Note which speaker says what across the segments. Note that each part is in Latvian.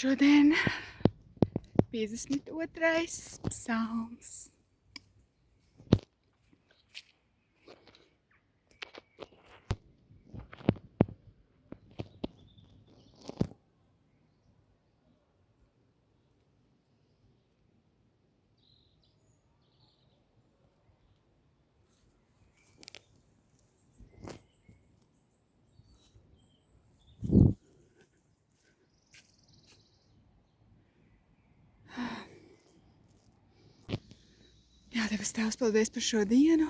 Speaker 1: Šodien 52. psalms. Jā, Debes Tēvs, paldies par šo dienu.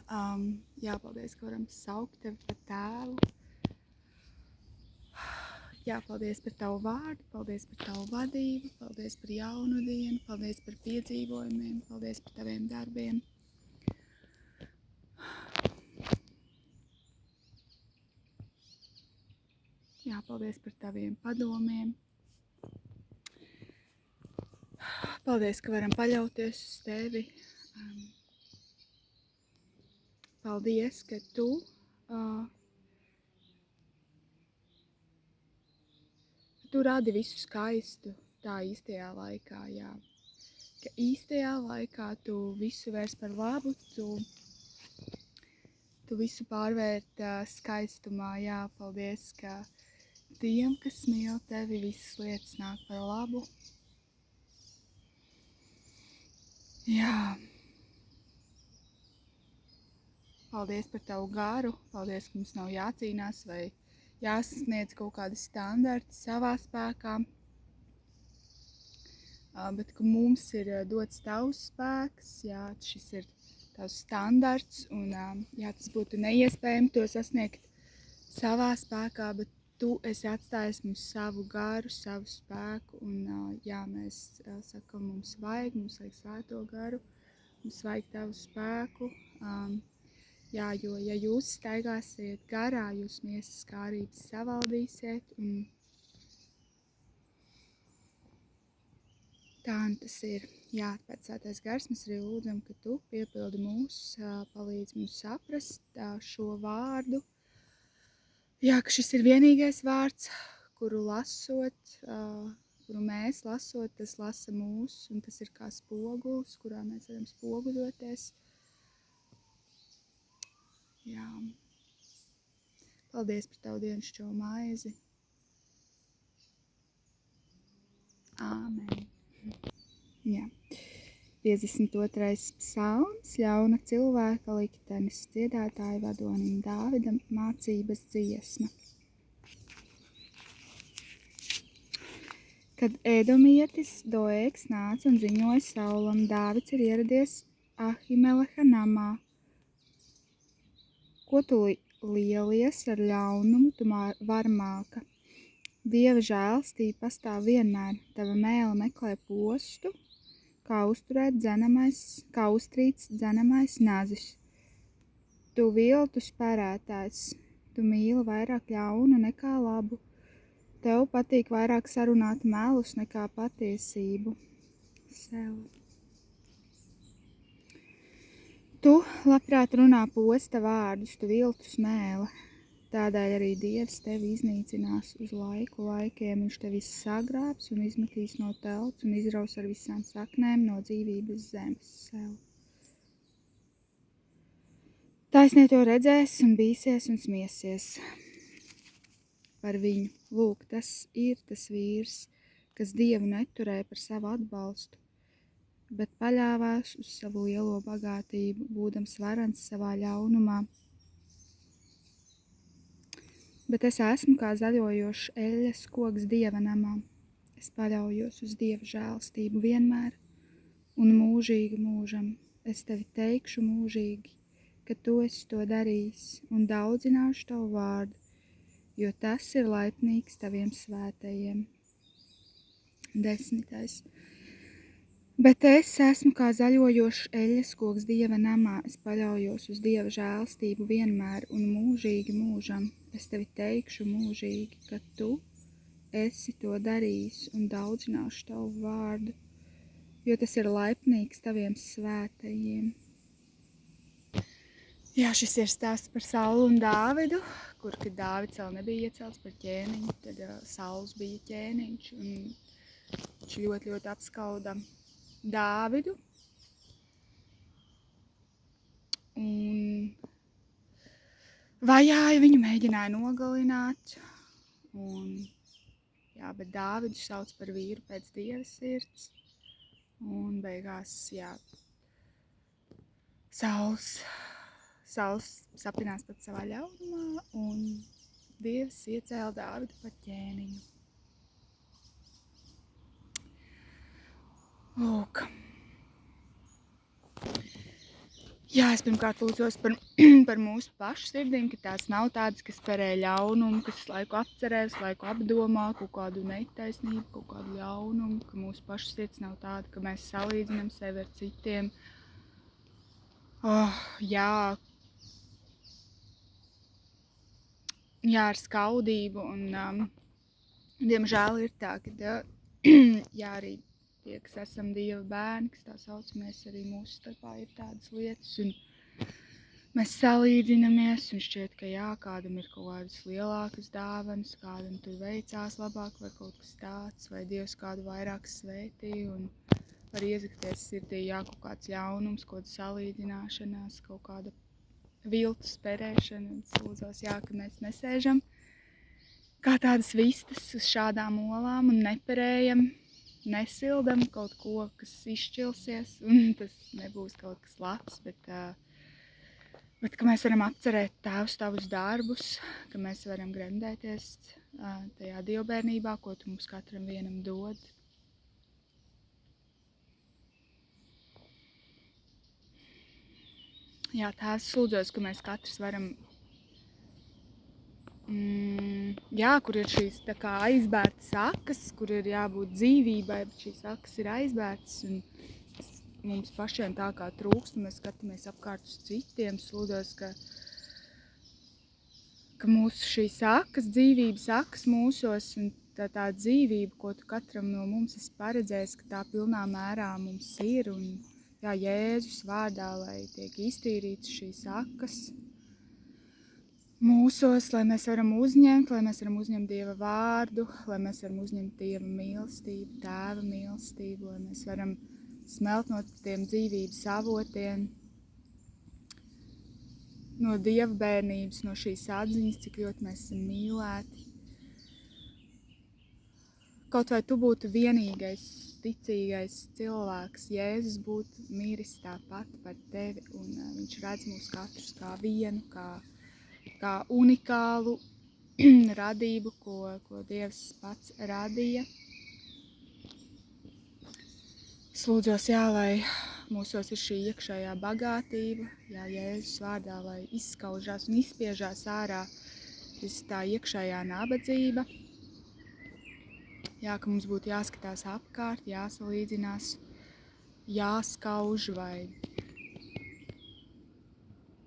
Speaker 1: Paldies, ka varam saukt Tevi par tēvu. Paldies par Tavu vārdu, paldies par Tavu vadību, paldies par jaunu dienu, paldies par piedzīvojumiem, paldies par Taviem darbiem. Paldies par Taviem padomiem. Paldies, ka varam paļauties uz Tevi. Paldies, ka Tu radi visu skaistu tā īstajā laikā, jā. Ka īstajā laikā Tu visu vērs par labu, Tu visu pārvērt skaistumā, jā. Paldies, ka tiem, kas mīl Tevi, visas lietas nāk par labu. Jā. Paldies par Tavu garu, paldies, ka mums nav jācīnās vai jāsasniedz kaut kādi standarti savā spēkā, bet ka mums ir dots Tavs spēks, jā, šis ir Tavs standarts, un tas būtu neiespējami to sasniegt savā spēkā, bet Tu esi atstājis mums savu garu, savu spēku, un mēs sakam, mums vajag svēto garu, mums vajag Tavu spēku. Jo, ja jūs staigāsiet garā, jūs miesas kārības savaldīsiet, un tā tas ir. Jā, pēc Svētais gars mēs arī lūdzam, ka Tu piepildi mūs, palīdz mums saprast šo vārdu. Jā, ka šis ir vienīgais vārds, kuru lasot, kuru mēs lasot, tas lasa mūs, un tas ir kā spogulis, kurā mēs varam spoguļoties. Jā. Paldies par Tavu dienascho maizi. Āmen. Jā. 52. psalms, ļauna cilvēka liktenis, dziedātāja vadonim Dāvidam mācības dziesma. Kad Edomietis Doēks nāca un ziņoja Saulam, Dāvids ir ieradies Ahimeleha namā. Ko tu lielies ar ļaunumu, tu varmāka? Dieva žēlastība pastāv vienmēr, tava mēle meklē postu, kā uztrīts dzenamais nazis. Tu viltus parētājs, tu mīli vairāk ļaunu nekā labu. Tev patīk vairāk sarunāt melus nekā patiesību. Sev. Tu labprāt runā posta vārdus, tu viltus mēle. Tādēļ arī Dievs tevi iznīcinās uz laikiem. Viņš tevi sagrābs un izmetīs no telts un izraus ar visām saknēm no dzīvības zemes. Sev. Taisnie to redzēs un bīsies un smiesies par viņu. Lūk, tas ir tas vīrs, kas Dievu neturēja par savu atbalstu, bet paļāvās uz savu lielo bagātību, būdams varants savā ļaunumā. Bet es esmu kā zaļojošs eļļas koks Dieva namā. Es paļaujos uz Dieva žēlastību vienmēr un mūžīgi mūžam. Es tevi teikšu mūžīgi, ka tu esi to darījis un daudzināšu tavu vārdu, jo tas ir laipnīgs taviem svētajiem. 10. Bet es esmu kā zaļojošs eļļas koks Dieva namā. Es paļaujos uz Dieva žēlastību vienmēr un mūžīgi mūžam. Es tevi teikšu mūžīgi, ka tu esi to darījis un daudzināšu tavu vārdu, jo tas ir laipnīgs taviem svētajiem. Jā, šis ir stāsts par Saulu un Dāvidu, kur, kad Dāvids vēl nebija iecelts par ķēniņu, tad Sauls bija ķēniņš, un Viņš ļoti, ļoti apskauda Dāvidu. Un vajāja viņu, mēģināja nogalināt. Bet Dāvidu sauc par vīru pēc Dieva sirds. Un beigās, Sauls sapinās pat savā ļaunumā, un Dievs iecēla Dāvidu par ķēniņu. Lūk. Es pirmkārt lūdzos par mūsu pašu sirdīm, ka tās nav tādas, kas perē ļaunumu, kas laiku apcerēs, laiku apdomā kaut kādu netaisnību, kaut kādu ļaunumu, ka mūsu pašu sirds nav tāda, ka mēs salīdzinām sevi ar citiem. Ar skaudību, un diemžēl ir tā, ka arī tie, kas esam Dieva bērni, kas tā saucamies, arī mūsu starpā ir tādas lietas, un mēs salīdzinamies, un šķiet, ka kādam ir kaut kādas lielākas dāvanas, kādam tur veicās labāk, vai kaut kas tāds, vai Dievs kādu vairāk svētī, un var iezakties sirdī, kaut kāds ļaunums, kaut kāda salīdzināšanās, kaut kāda viltus perēšana, un lūdzos, ka mēs nesēžam kā tādas vistas uz šādām olām un neperējam, nesildam kaut ko, kas izšķilsies, un tas nebūs kaut kas labs, bet ka mēs varam apcerēt Tēvs tavus darbus, ka mēs varam gremdēties tajā dievbērnībā, ko tu mums katram vienam dod. Tēvs, lūdzos, ka mēs katrs varam kur ir šīs tā kā aizbērtas akas, kur ir jābūt dzīvībai, bet šīs akas ir aizbērtas, un mums pašiem tā kā trūkst, un mēs skatāmies apkārt uz citiem. Lūdzos, ka mūsu šīs akas, dzīvības akas mūsos, un tā dzīvība, ko tu katram no mums esi paredzējis, ka tā pilnā mērā mums ir, un Jēzus vārdā, lai tiek iztīrītas šīs akas mūsos, lai mēs varam uzņemt Dieva vārdu, lai mēs varam uzņemt Dieva mīlestību, Tēva mīlestību, lai mēs varam smelt no tiem dzīvības avotiem, no Dieva bērnības, no šīs atziņas, cik ļoti mēs esam mīlēti. Kaut vai tu būtu vienīgais ticīgais cilvēks, Jēzus būtu miris tāpat par tevi, un viņš redz mūs katrus kā vienu, kā unikālu radību, ko Dievs pats radīja. Es lūdzos, lai mūsos ir šī iekšējā bagātība, Jēzus vārdā, lai izskaužās un izspiežās ārā visa tā iekšējā nabadzība. Ka mums būtu jāskatās apkārt, jāsalīdzinās, jāskauž vai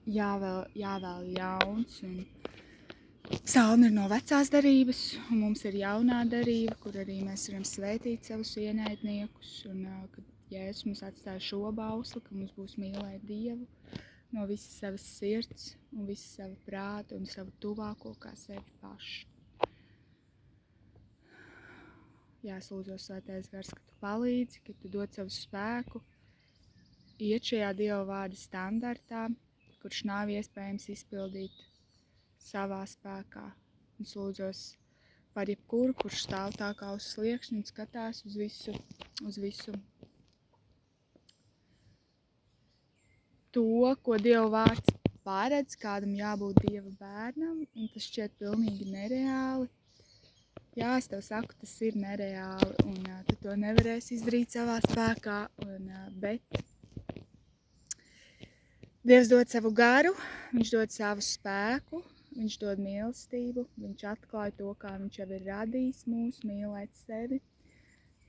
Speaker 1: jāvēl jauns. Psalmi ir no vecās derības, un mums ir jaunā derība, kur arī mēs varam svētīt savus ienaidniekus, un kad Jēzus mums atstāja šo bausli, ka mums būs mīlēt Dievu no visas savas sirds, un visas sava prāta, un savu tuvāko kā sevi pašu. Es lūdzos, Svētais Gars, ka tu palīdzi, ka tu dod savu spēku, iet šajā Dieva vārda standartā, kurš nav iespējams izpildīt savā spēkā. Un lūdzos par jebkuru, kurš stāv tā kā uz sliekšņa un skatās uz visu to, ko Dieva vārds paredz, kādam jābūt Dieva bērnam, un tas šķiet pilnīgi nereāli. Es tev saku, tas ir nereāli, un tu to nevarēsi izdarīt savā spēkā, bet Dievs dod savu garu, viņš dod savu spēku, viņš dod mīlestību, viņš atklāja to, kā viņš jau ir radījis mūs mīlēt sevi,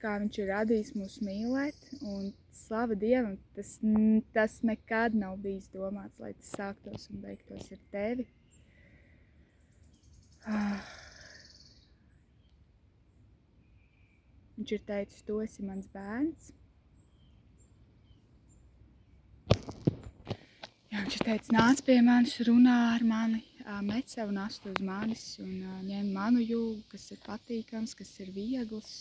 Speaker 1: kā viņš ir radījis mūs mīlēt, un slava Dievam, tas nekad nav bijis domāts, lai tas sāktos un beigtos ar tevi. Viņš ir teicis, tu esi mans bērns. Viņš ir teicis, nāc pie manis, runā ar mani, met savu nastu uz manis un ņem manu jūgu, kas ir patīkams, kas ir viegls.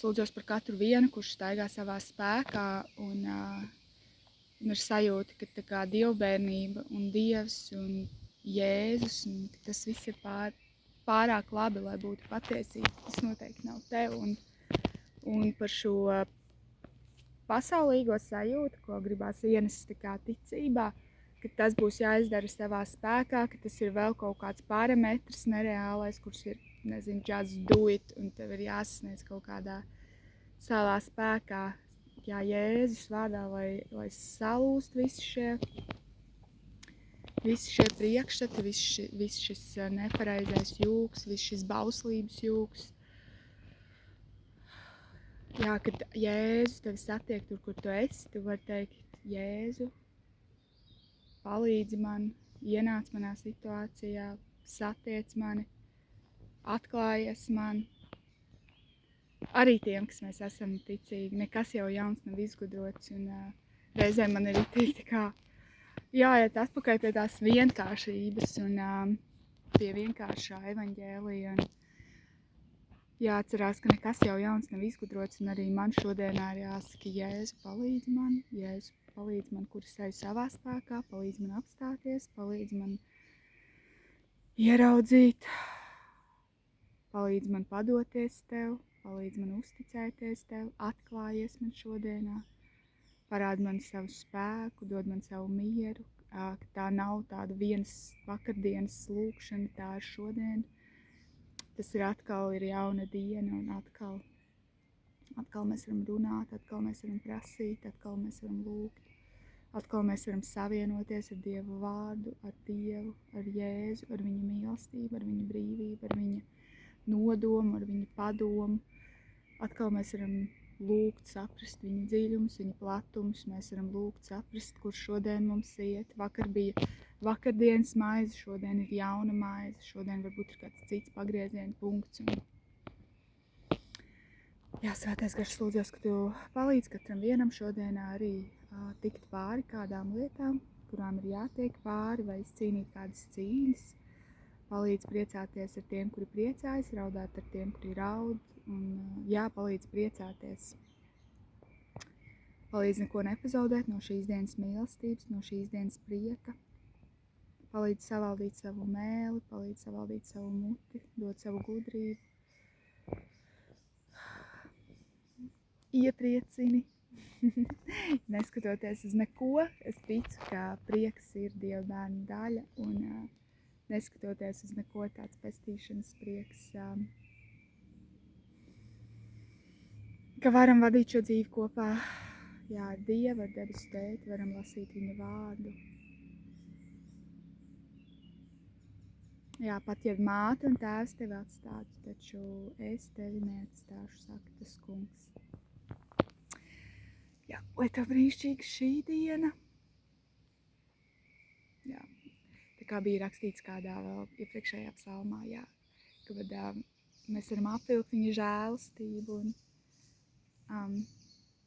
Speaker 1: lūdzos par katru vienu, kurš staigā savā spēkā un ir sajūta, ka tā kā dievbērnība un Dievs un Jēzus, un tas viss ir pārāk labi, lai būtu patiesība. Tas noteikti nav tev. Un par šo pasaulīgo sajūtu, ko gribās ienest tā kā ticībā, ka tas būs jāizdara savā spēkā, ka tas ir vēl kaut kāds parametrs nereālais, kurš ir, nezinu, just do it, un tev ir jāsasniedz kaut kādā savā spēkā. Jā, Jēzus vārdā, lai salūst visi šie priekšstati, viss šis nepareizais jūks, viss šis bauslības jūks. Jā, kad Jēzus tevi satiek tur, kur tu esi, tu vari teikt, Jēzu, palīdzi man, ienāc manā situācijā, satiec mani, atklājies man. Arī tiem, kas mēs esam ticīgi, nekas jau jauns nav izgudrots, un reizēm man ir teikt, kā jāiet atpakaļ pie tās vienkāršības un pie vienkāršā evaņģēlija, un jāatcerās, ka nekas jau jauns nav izgudrots, un arī man šodienā ir jāsaka, Jēzu, palīdzi man, kur es eju savā spēkā, palīdzi man apstāties, palīdzi man ieraudzīt, palīdzi man padoties tev, palīdzi man uzticēties tev, atklājies man šodienā, parādi man savu spēku, dod man savu mieru, ka tā nav tāda vienas vakardienas lūkšana, tā ir šodien. Tas ir atkal ir jauna diena, un atkal mēs varam runāt, atkal mēs varam prasīt, atkal mēs varam lūgt, atkal mēs varam savienoties ar Dieva vārdu, ar Dievu, ar Jēzu, ar viņa mīlestību, ar viņa brīvību, ar viņa nodomu, ar viņa padomu. Atkal mēs varam lūgt, saprast viņa dziļumus, viņa platumus, mēs varam lūgt, saprast, kur šodien mums iet. Vakar bija vakardienas maize, šodien ir jauna maize, šodien varbūt ir kāds cits pagrieziena punkts. Jā, Svētais Gars, lūdzos, ka tu palīdz katram vienam šodienā arī tikt pāri kādām lietām, kurām ir jātiek pāri, vai izcīnīt kādas cīņas. Palīdz priecāties ar tiem, kuri priecājas, raudāt ar tiem, kuri raud, un palīdz priecāties. Palīdz neko nepazaudēt no šīs dienas mīlestības, no šīs dienas prieka. Palīdz savaldīt savu mēli, palīdz savaldīt savu muti, dod savu gudrību. Iepriecini. Neskatoties uz neko, es ticu, ka prieks ir Dieva bērnu daļa, un neskatoties uz neko, tāds pestīšanas prieks, ka varam vadīt šo dzīvi kopā, ar Dievu, ar debesu Tēti, varam lasīt viņa vārdu. Jā, pat ja māte un tēvs tevi atstātu, taču es tevi neatstāšu, saka tas kungs. Jā, lai tev brīnišķīga šī diena. Jā, tā kā bija rakstīts kādā vēl iepriekšējā psalmā, kad mēs varam apvilkt viņa žēlastību un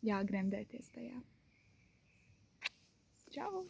Speaker 1: gremdēties tajā. Čau!